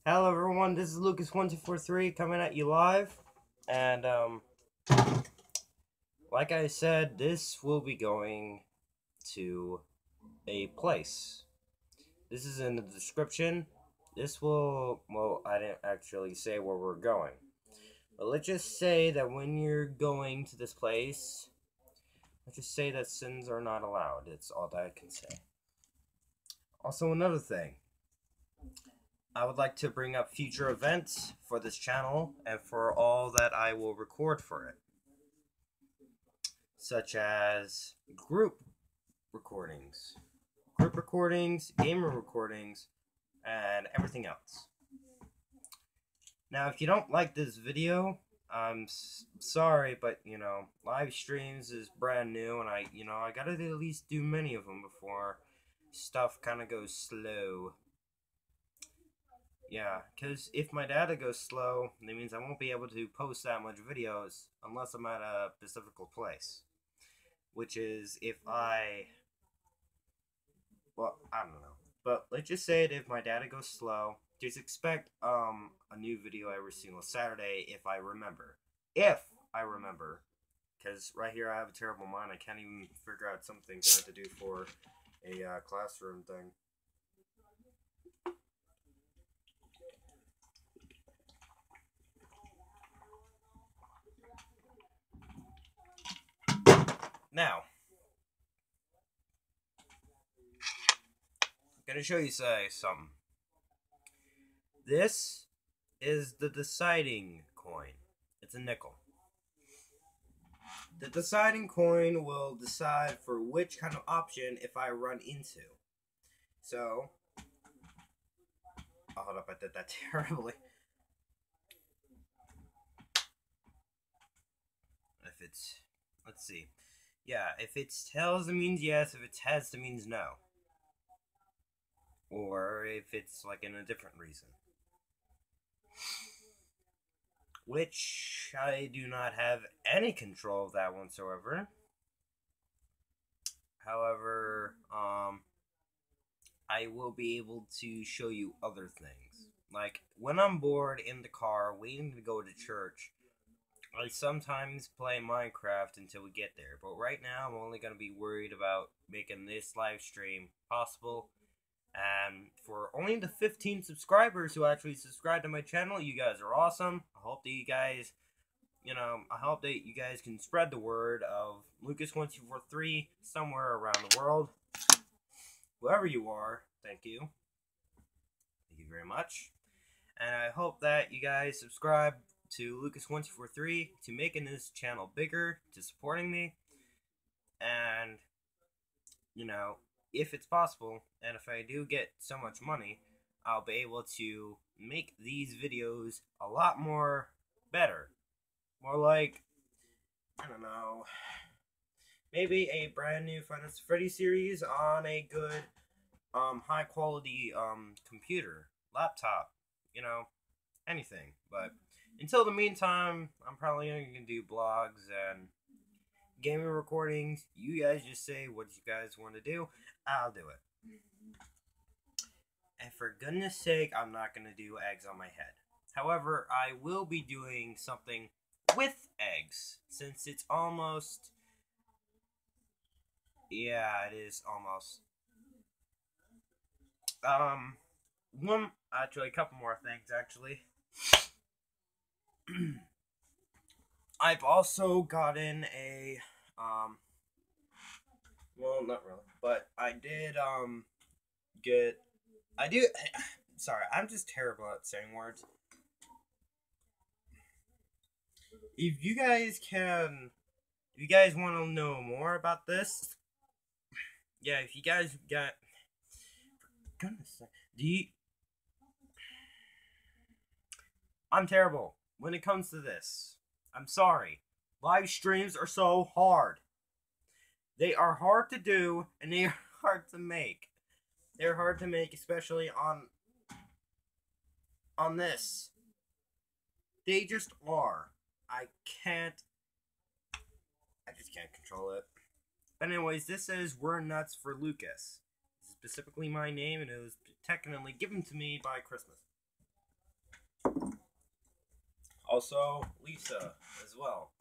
Hello everyone, this is Lucas1243 coming at you live. And like I said, this will be going to a place. This is in the description. This will, well, I didn't actually say where we're going. But let's just say that when you're going to this place, let's just say that sins are not allowed. It's all that I can say. Also, another thing, I would like to bring up future events for this channel and for all that I will record for it, such as group recordings, gamer recordings, and everything else. Now, if you don't like this video, I'm sorry, but live streams is brand new, and I gotta at least do many of them before stuff kind of goes slow. Yeah, because if my data goes slow, that means I won't be able to post that much videos unless I'm at a specific place. Which is if I don't know. But let's just say that if my data goes slow, just expect a new video every single Saturday if I remember. If I remember. Because right here I have a terrible mind. I can't even figure out some things I have to do for a classroom thing. Now, I'm going to show you something. This is the deciding coin. It's a nickel. The deciding coin will decide for which kind of option if I run into. So, oh, hold up, I did that terribly. If it's, let's see. Yeah, if it's tails, it means yes. If it's heads, it means no. Or if it's like in a different reason. Which I do not have any control of that whatsoever. However, I will be able to show you other things. Like, when I'm bored in the car waiting to go to church, I sometimes play Minecraft until we get there. But right now, I'm only going to be worried about making this live stream possible. And for only the 15 subscribers who actually subscribe to my channel, you guys are awesome. I hope that you guys, I hope that you guys can spread the word of Lucas1243 somewhere around the world. Whoever you are, thank you. Thank you very much. And I hope that you guys subscribe to Lucas1243 to making this channel bigger, to supporting me. And, if it's possible, and if I do get so much money, I'll be able to make these videos a lot more better. More like, I don't know, maybe a brand new Final Fantasy Freddy series on a good, high quality, computer, laptop, anything. But until the meantime, I'm probably going to do blogs and gaming recordings. You guys just say what you guys want to do. I'll do it. And for goodness sake, I'm not going to do eggs on my head. However, I will be doing something with eggs, since it's almost... Yeah, it is almost. Actually, a couple more things, actually. I've also gotten a, well, not really, but I did, sorry, I'm just terrible at saying words. If you guys want to know more about this, yeah, if you guys got, for goodness sake, I'm terrible when it comes to this. I'm sorry. Live streams are so hard. They are hard to do, and they are hard to make. They're hard to make, especially on this. They just are. I just can't control it. But anyways, this is We're Nuts for Lucas. This is specifically my name, and it was technically given to me by Christmas. Also, Lisa as well.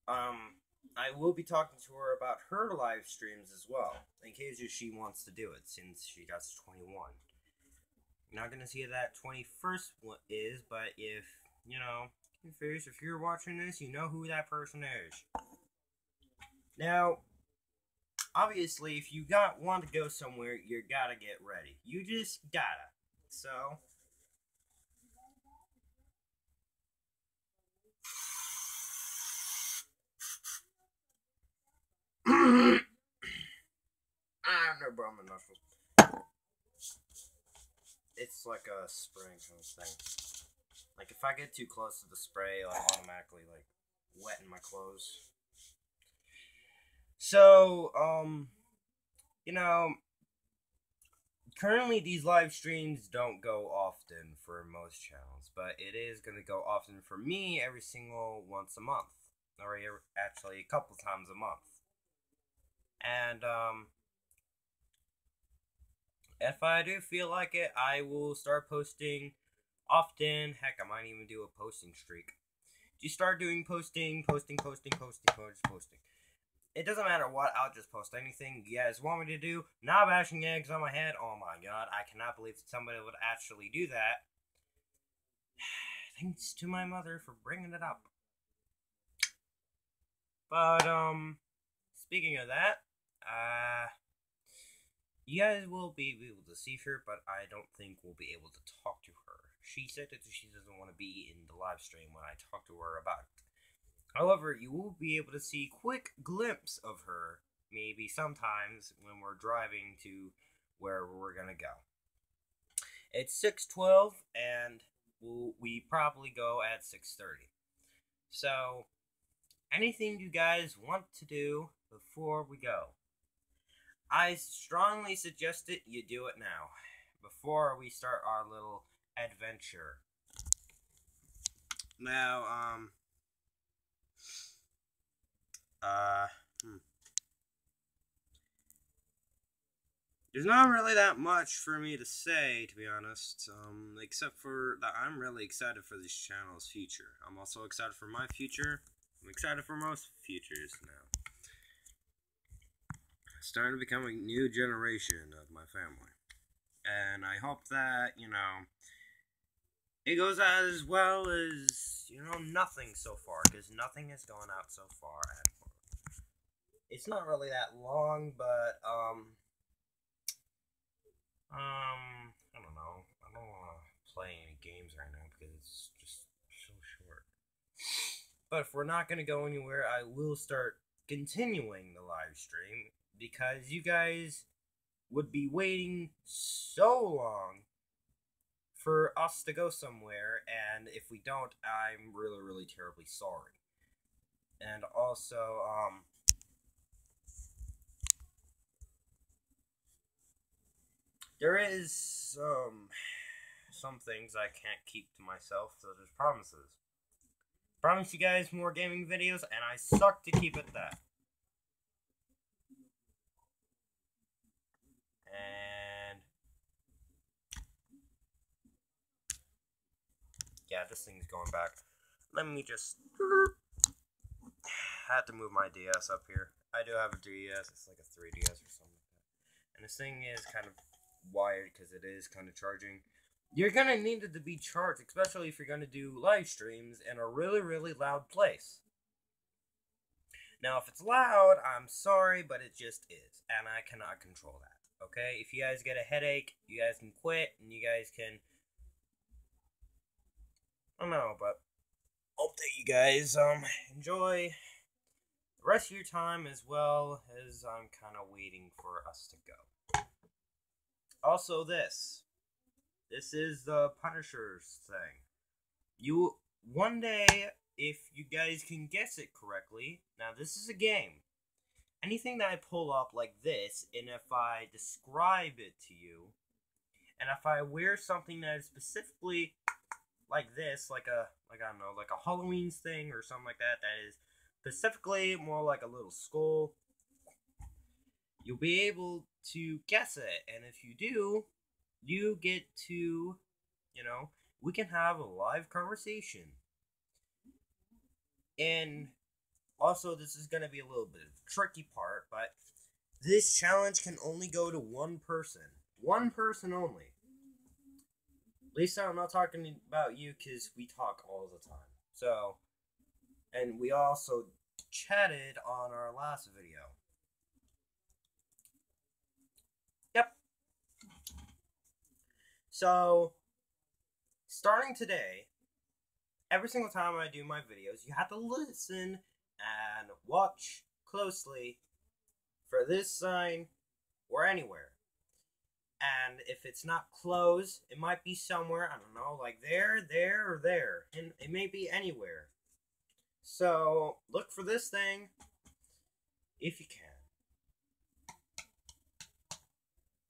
I will be talking to her about her live streams as well, in case she wants to do it, since she got to 21. You're not gonna see that 21st one is, but if you're watching this, you know who that person is. Now, obviously, if you want to go somewhere, you gotta get ready. You just gotta. So, I have no problem with nostrils. It's like a spraying kind of thing. Like if I get too close to the spray, I'll automatically like wetting my clothes. So, you know, currently these live streams don't go often for most channels, but it is going to go often for me every single once a month, or actually a couple times a month. And if I do feel like it, I will start posting often. Heck, I might even do a posting streak. You start doing posting. It doesn't matter what, I'll just post anything you guys want me to do. Not bashing eggs on my head. Oh my god, I cannot believe somebody would actually do that. Thanks to my mother for bringing it up. But, speaking of that, you guys will be able to see her, but I don't think we'll be able to talk to her. She said that she doesn't want to be in the live stream when I talk to her about it. However, you will be able to see quick glimpse of her, maybe sometimes when we're driving to where we're gonna go. It's 6:12, and we probably go at 6:30. So, anything you guys want to do before we go? I strongly suggest it you do it now, before we start our little adventure. Now, there's not really that much for me to say, to be honest, except for that I'm really excited for this channel's future. I'm also excited for my future. I'm excited for most futures now. It's starting to become a new generation of my family. And I hope that, it goes as well as, nothing so far, because nothing has gone out so far at all. It's not really that long, but, I don't know. I don't want to play any games right now because it's just so short. But if we're not going to go anywhere, I will start continuing the live stream because you guys would be waiting so long for us to go somewhere, and if we don't, I'm really, really terribly sorry. And also, there is some things I can't keep to myself, so there's promises. Promise you guys more gaming videos, and I suck to keep it that. And yeah, this thing's going back. Let me just had to move my DS up here. I do have a DS. It's like a 3DS or something like that. And this thing is kind of wired because it is kind of charging. You're going to need it to be charged, especially if you're going to do live streams in a really, really loud place. Now, if it's loud, I'm sorry, but it just is. And I cannot control that. Okay? If you guys get a headache, you guys can quit, and you guys can... I don't know, but... hope that you guys, enjoy the rest of your time as well as I'm kind of waiting for us to go. Also, this is the Punisher's thing. One day, if you guys can guess it correctly, now this is a game. Anything that I pull up like this, and if I describe it to you, and if I wear something that is specifically like this, like I don't know, like a Halloween thing or something like that, that is specifically more like a little skull, you'll be able to guess it. And if you do, you get to, we can have a live conversation. And also, this is going to be a little bit of a tricky part, but this challenge can only go to one person. One person only. Lisa, I'm not talking about you because we talk all the time. So, and we also chatted on our last video. Yep. So, starting today, every single time I do my videos, you have to listen and watch closely for this sign or anywhere. And if it's not closed, it might be somewhere, I don't know, like there, or there. And it may be anywhere. So, look for this thing if you can.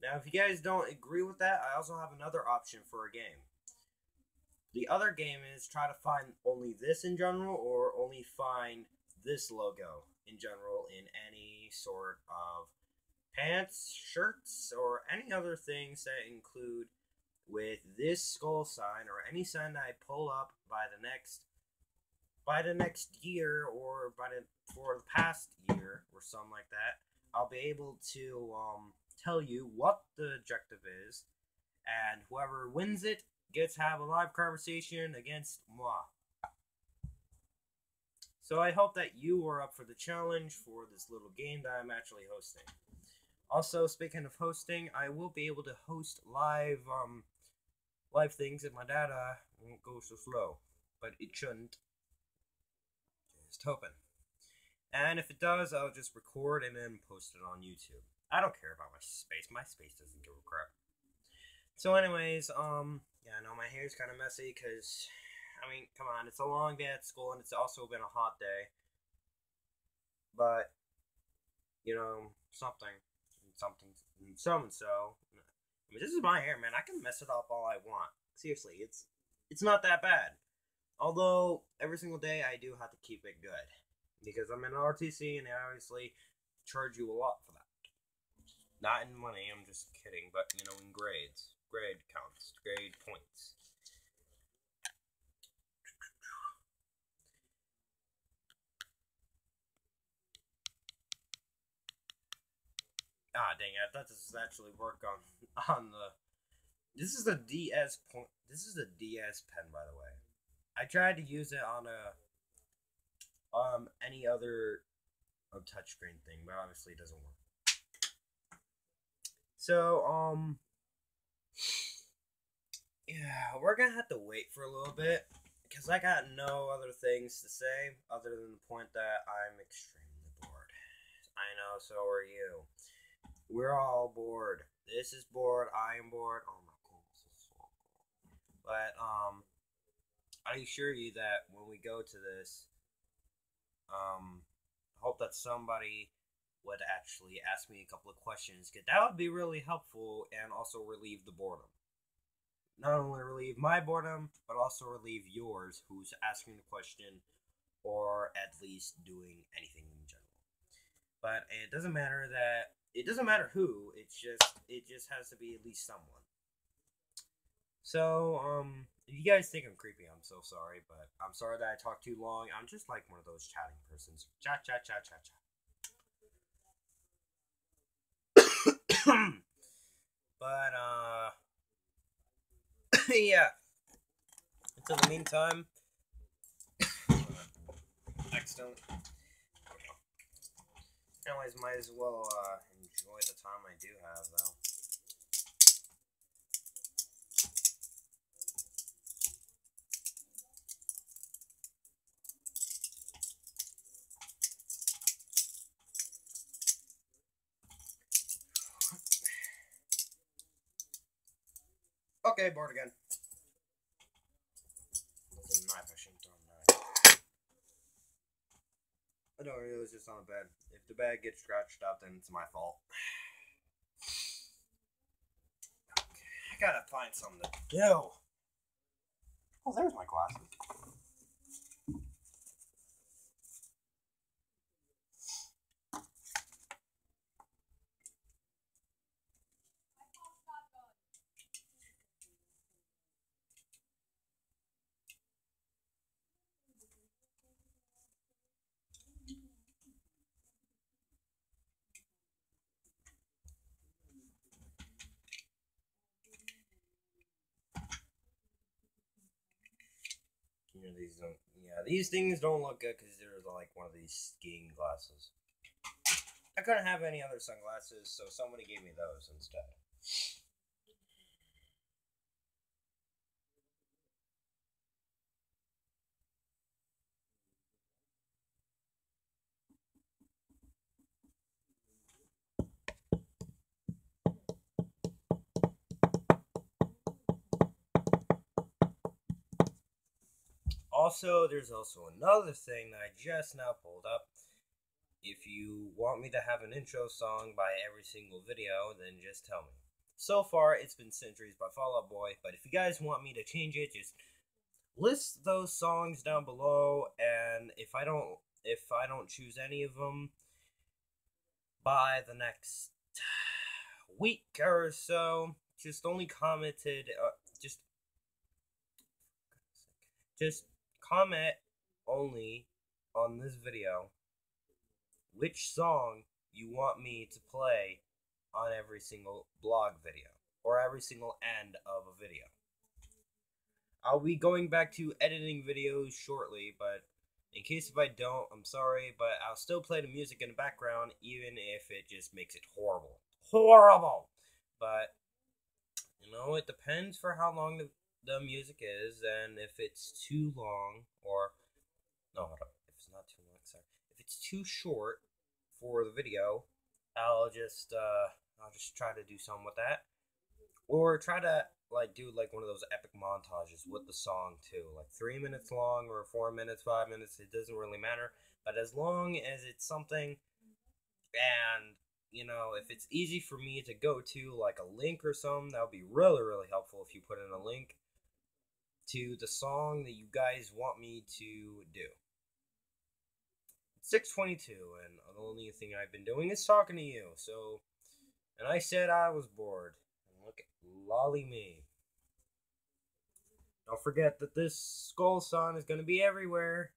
Now, if you guys don't agree with that, I also have another option for a game. The other game is try to find only this in general, or only find this logo in general in any sort of pants, shirts, or any other things that include with this skull sign, or any sign that I pull up by the next year, or for the past year, or something like that. I'll be able to tell you what the objective is, and whoever wins it gets to have a live conversation against moi. So I hope that you are up for the challenge for this little game that I'm actually hosting. Also, speaking of hosting, I will be able to host live things if my data won't go so slow, but it shouldn't. Just hoping. And if it does, I'll just record and then post it on YouTube. I don't care about my space. My space doesn't give a crap. So anyways, yeah, I know my hair's kind of messy because, I mean, come on, it's a long day at school and it's also been a hot day. But, you know, so. I mean, this is my hair, man. I can mess it up all I want. Seriously, it's not that bad. Although, every single day I do have to keep it good. Because I'm in RTC and they obviously charge you a lot for that. Not in money, I'm just kidding, but, you know, in grades. Grade counts. Grade points. Ah, dang it, I thought this would actually work on the... This is the DS point. This is the DS pen, by the way. I tried to use it on any other touchscreen thing, but obviously it doesn't work. So, yeah, we're gonna have to wait for a little bit, because I got no other things to say, other than the point that I'm extremely bored. I know, so are you. We're all bored. This is bored, I am bored. Oh my goodness, this is so cool. But, I assure you that when we go to this, I hope that somebody would actually ask me a couple of questions, because that would be really helpful and also relieve the boredom. Not only relieve my boredom, but also relieve yours, who's asking the question, or at least doing anything in general. But it doesn't matter who, it just has to be at least someone. So, if you guys think I'm creepy, I'm so sorry, but I'm sorry that I talked too long. I'm just like one of those chatting persons. Chat. But, yeah. Until the meantime, excellent. Anyways, might as well, enjoy the time I do have, though. Okay, bored again. There's a knife, I shouldn't throw a knife. I don't know, it was just on the bed. If the bed gets scratched up, then it's my fault. Okay, I gotta find something to do. Oh, there's my glasses. You know, these don't. Yeah, these things don't look good because they're like one of these skiing glasses. I couldn't have any other sunglasses, so somebody gave me those instead. Also, there's also another thing that I just now pulled up. If you want me to have an intro song by every single video, then just tell me. So far, it's been Centuries by Fall Out Boy, but if you guys want me to change it, just list those songs down below, and if I don't choose any of them by the next week or so, just only commented, just comment only on this video which song you want me to play on every single blog video or every single end of a video. I'll be going back to editing videos shortly, but in case if I don't, I'm sorry, but I'll still play the music in the background even if it just makes it horrible. Horrible! But, you know, it depends for how long the music is, and if it's too long, or, no, hold up, if it's not too long, sorry. If it's too short for the video, I'll just try to do something with that. Or try to like do like one of those epic montages with the song too, like 3 minutes long or 4 minutes, 5 minutes. It doesn't really matter, but as long as it's something, and you know, if it's easy for me to go to, like a link or something, that would be really really helpful. If you put in a link to the song that you guys want me to do. It's 6:22, and the only thing I've been doing is talking to you. So, and I said I was bored. Look at lolly me. Don't forget that this skull sun is going to be everywhere.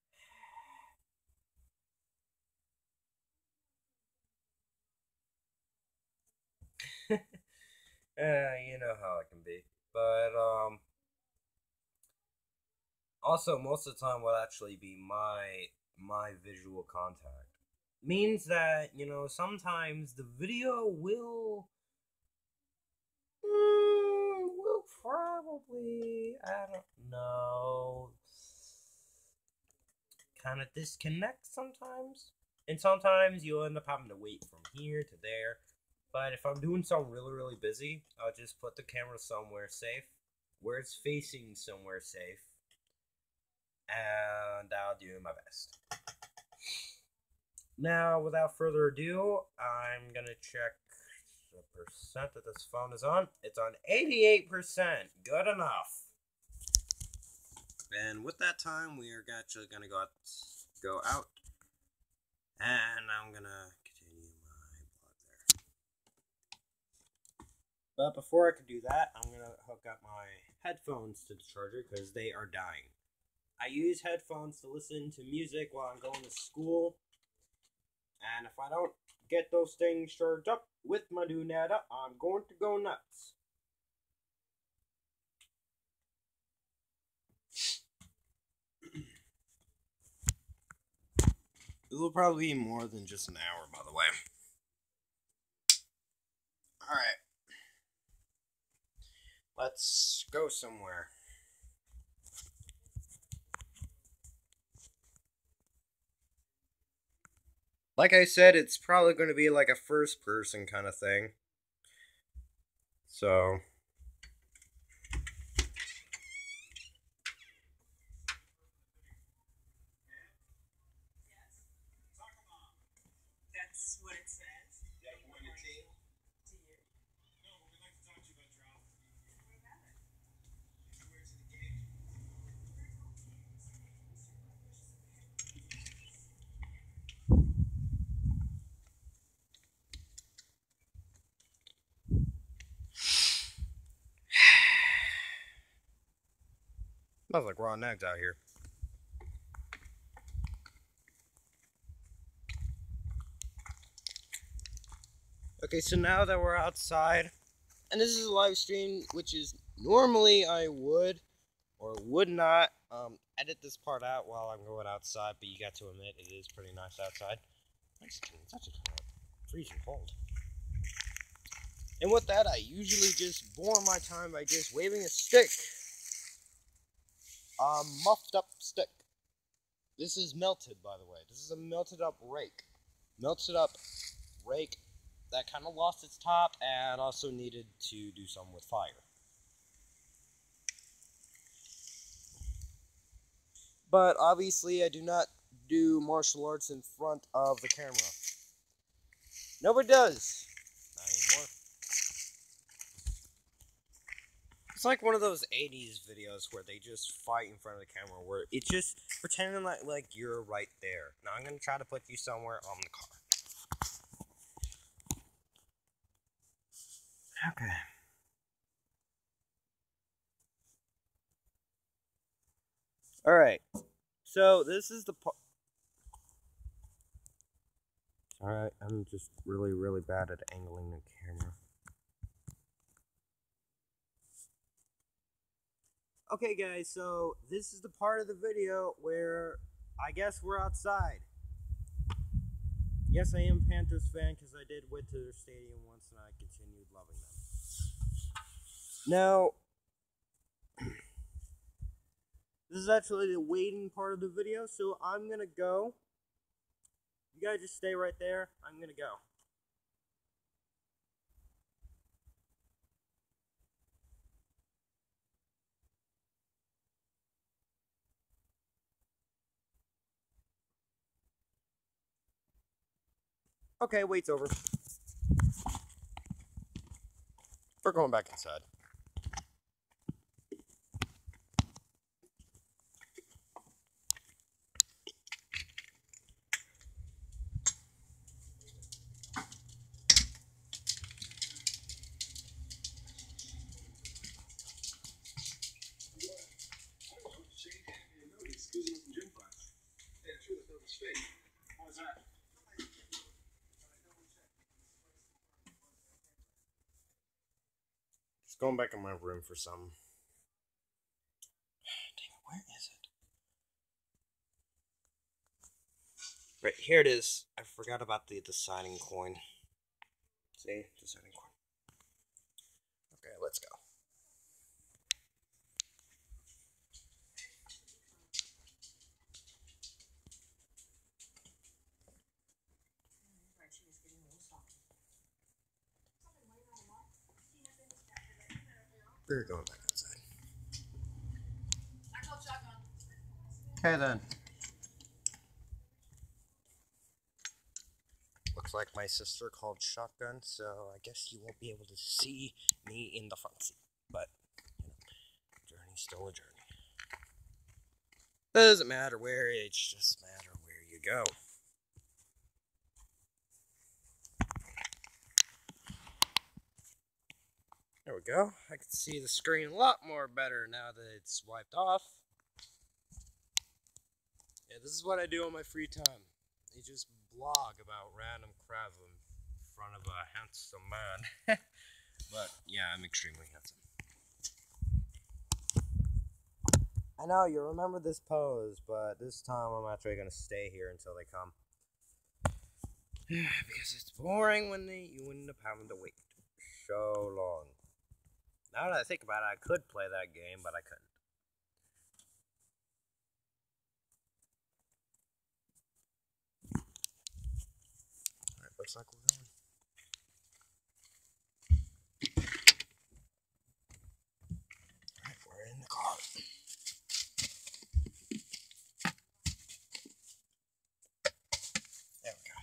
You know how it can be. But, also, most of the time will actually be my visual contact. Means that, you know, sometimes the video will probably, I don't know, kind of disconnect sometimes. And sometimes you'll end up having to wait from here to there. But if I'm doing something really, really busy, I'll just put the camera somewhere safe, where it's facing somewhere safe, and I'll do my best. Now, without further ado, I'm going to check the percent that this phone is on. It's on 88%. Good enough. And with that time, we are actually going to go out. And I'm going to continue my blog there. But before I can do that, I'm going to hook up my headphones to the charger because they are dying. I use headphones to listen to music while I'm going to school. And if I don't get those things charged up with my new data, I'm going to go nuts. It will probably be more than just an hour, by the way. Alright. Let's go somewhere. Like I said, it's probably going to be like a first person kind of thing. So. That's what it says. Smells like raw eggs out here. Okay, so now that we're outside, and this is a live stream, which is normally I would, or would not edit this part out while I'm going outside, but you got to admit it is pretty nice outside. It's actually kind of freezing cold. And with that, I usually just bore my time by just waving a stick. A muffed up stick. This is melted, by the way. This is a melted up rake. Melted up rake that kind of lost its top and also needed to do something with fire. But obviously, I do not do martial arts in front of the camera. Nobody does. Not anymore. It's like one of those 80s videos where they just fight in front of the camera, where it's just pretending like you're right there. Now I'm going to try to put you somewhere on the car. Okay. Alright. So this is the part. Alright, I'm just really bad at angling the camera. Okay guys, so this is the part of the video where I guess we're outside. Yes, I am a Panthers fan because I did went to their stadium once and I continued loving them. Now, this is actually the waiting part of the video, so I'm gonna go. You guys just stay right there. I'm gonna go. Okay, wait's over. We're going back inside. Just going back in my room for some. Dang it, where is it? Right, here it is. I forgot about the deciding coin. See? Deciding coin. Okay, let's go. We're going back outside. Okay then. Looks like my sister called shotgun, so I guess you won't be able to see me in the front seat. But, you know, journey's still a journey. Doesn't matter where, it just matter where you go. There we go. I can see the screen a lot more better now that it's wiped off. Yeah, this is what I do on my free time. I just blog about random crap in front of a handsome man. But yeah, I'm extremely handsome. I know you remember this pose, but this time I'm actually gonna stay here until they come. Because it's boring when you end up having to wait so long. Now that I think about it, I could play that game, but I couldn't. Alright, looks like we're going. Alright, we're in the car. There we go.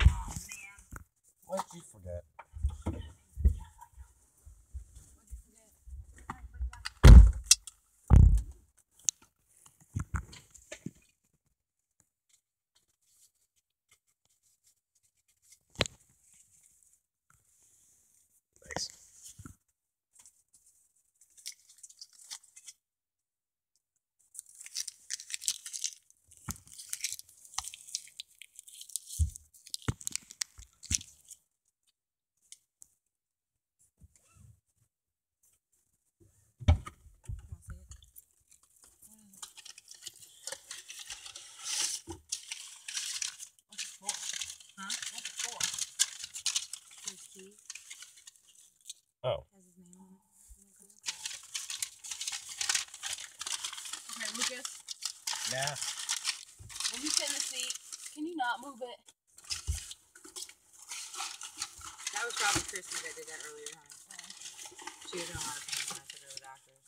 Oh, man. What'd you forget? Oh. Has his name on it. Okay, Lucas. Yeah. When you sit in the seat, can you not move it? That was probably Christy that did that earlier, huh? She was in a lot of pain when I took her to the doctor.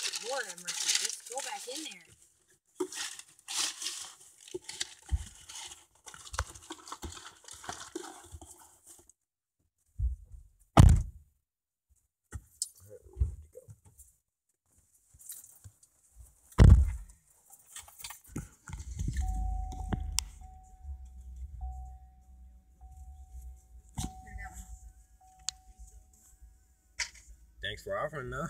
So. Lord have mercy, just go back in there. Thanks for offering, though.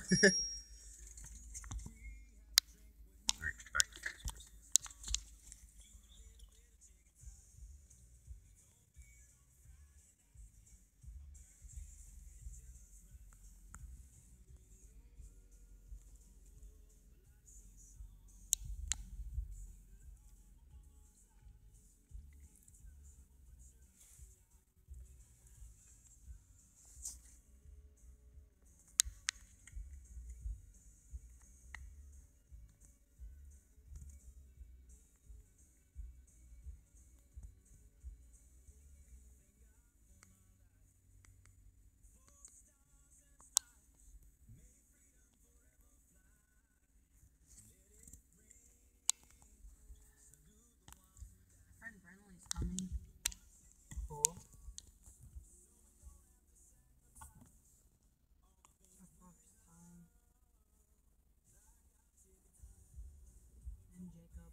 Friend Brentley's coming. Cool. And Jacob.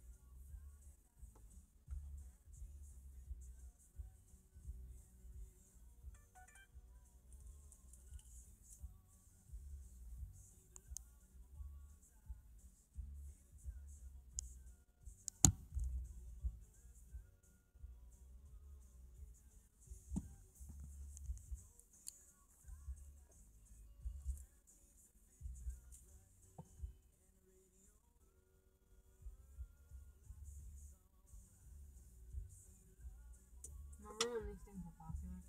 Remember when these things were popular?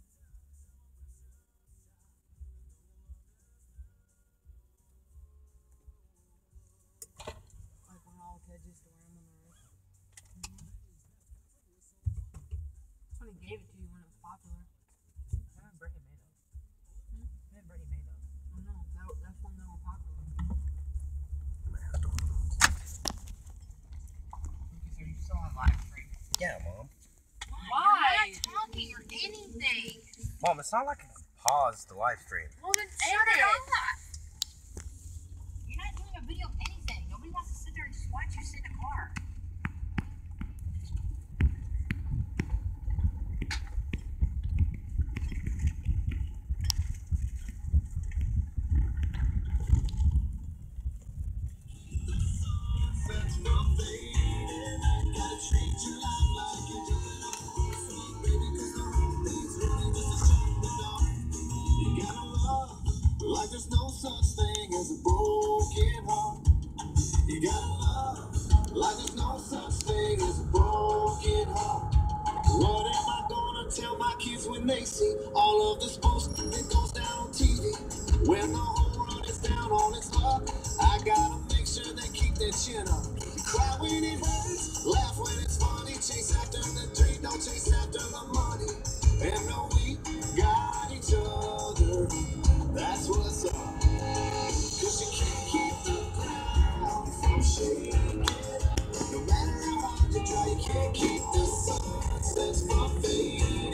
Like when all kids used to wear them on the roof. That's when he gave it to you when it was popular. When Brittany made those. When Brittany made those. Oh no, that's when they were popular. Lucas, are you still on live stream? Yeah, Mom. Why? You're not talking or anything. Mom, it's not like I can pause the live stream. Well, then shut it off. You're not doing a video of anything. Nobody wants to sit there and just watch you sit in a car. Like there's no such thing as a broken heart. You gotta love. Like there's no such thing as a broken heart. What am I gonna tell my kids when they see all of this bullshit that goes down on TV? When the whole world is down on its luck, I gotta make sure they keep their chin up. Cry when it hurts, laugh when it's funny. Chase after the dream, don't chase after the money. And no, we got each other. That's what's up. 'Cause you can't keep the ground from shaking. No matter how hard you try, you can't keep the sunsets from fading.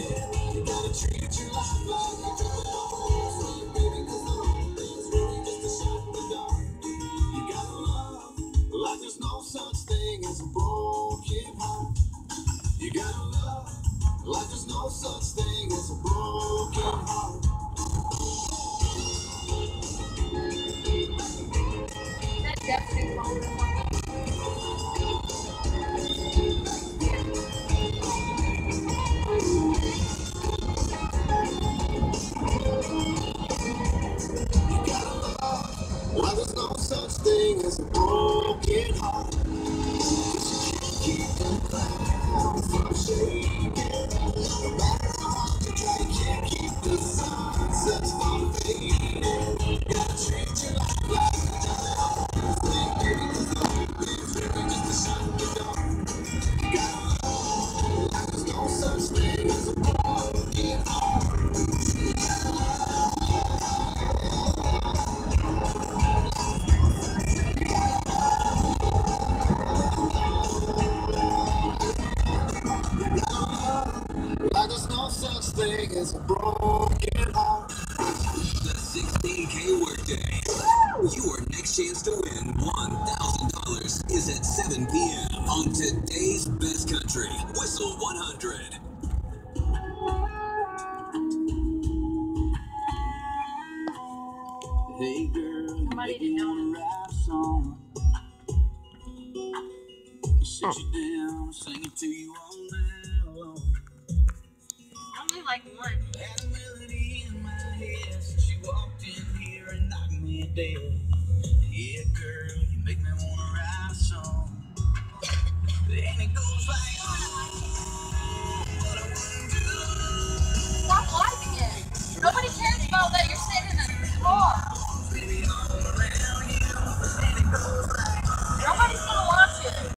You gotta treat your life like you're jumping off a horse, baby, 'cause the whole thing's really just a shot in the dark. You gotta love like there's no such thing as a broken heart. You gotta love like there's no such thing as a broken heart. That definitely phone is working. Like there's no such thing as a broken heart. 'Cause you can't keep the cloud from there's no such thing as a broken heart. The 16K workday. Your next chance to win $1,000 is at 7 p.m. on today's Best Country. Whistle 100. Hey girl, Somebody didn't know. rap song. Sit you down, sing it to you all night long. Only like one. Had a melody in my head since you walked in here and knocked me dead. Yeah, girl, you make me wanna write a song. And it goes like, Stop liking it. Nobody cares about that you're